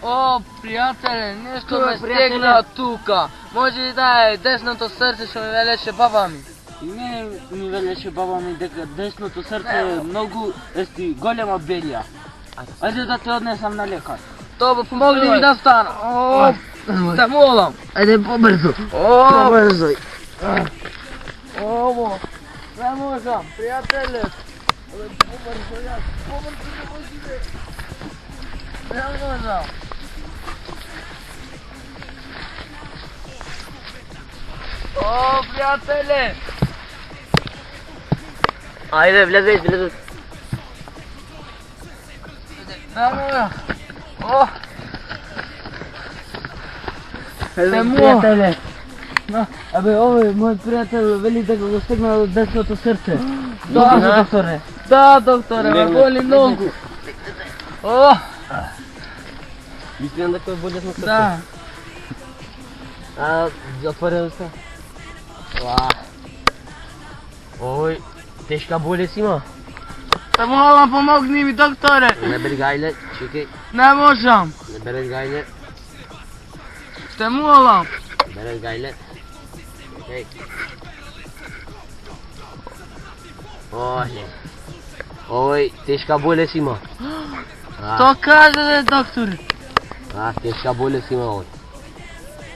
О, пријателе, нешто ме стегна тука. Може ли да е десното срце што ми велеше баба ми? И мене ми велеше баба ми дека десното срце е многу голема белја. Ајде да те однесам на лекар. Добро, помогни ми да стана. О, те молам. Ајде побрзо. Побрзо. Ово, не можам, пријателе. Побрзо јас, побрзо не може. Не можам. О, пријателе! Ајде, влезеш. Не можам. О! Пријателе. Абе, овој мој пријател вели дека го стегна десното срце. Да, докторе. Да, докторе, ме боли многу. О! Мислам дека е болесно срце. Да. Затвори уста. Овој тешка болест има. Те молам, помогни ми, докторе. Не бери гајле, чекај. Не можам. Не бери гајле. Те молам. Бери гајле. Чекај. Овој тешка болест има. Тоа каже, докторе. Тешка болест има овој.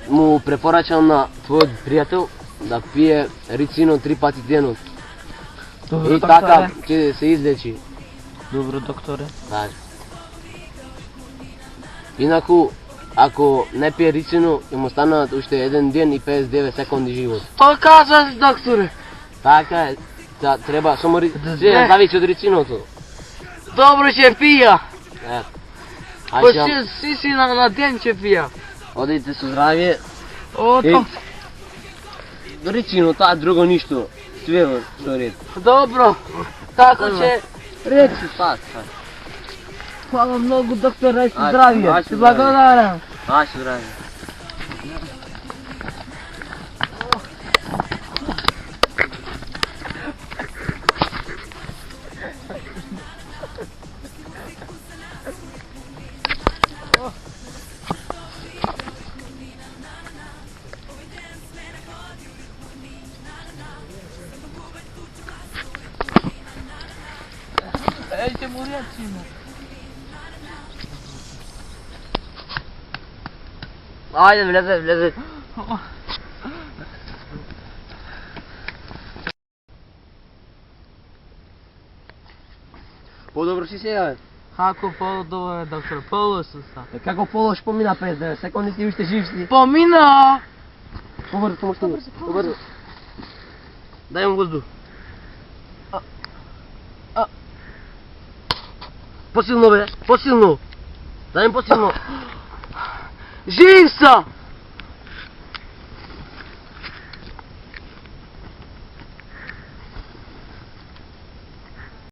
Му препорачам на твојот пријател да пие рицино 3 пати денот. И така ќе се излечи. Добро, докторе. Да. Инаку, ако не пие рицино, ќе му станат уште 1 ден и 59 секунди живот. Тоа кажаш, докторе. Така е. Треба само зависи од рициното. Добро ќе пија. Па Ајде, си на ден ќе пија. одите со здравје. О, Е. тоа. Рицino, таа друго ништо. Све што ред. Добро. Тако ќе речи. Пак. Хвала многу, доктор, рај си Ајде, здравје. ајде, Ти благодарам. Ајде, здравје. Еј, ќе му речиме. Ајде, влезе. Подобро си сега, бе. Како по-добро е, доктор, полошо сам. Како полош помина 59 секунди ти уште жив си. Помина! Побрзо, побрзо. Дај му воздух. Посилно, бе, посилно. Дај му посилно. Жив сам!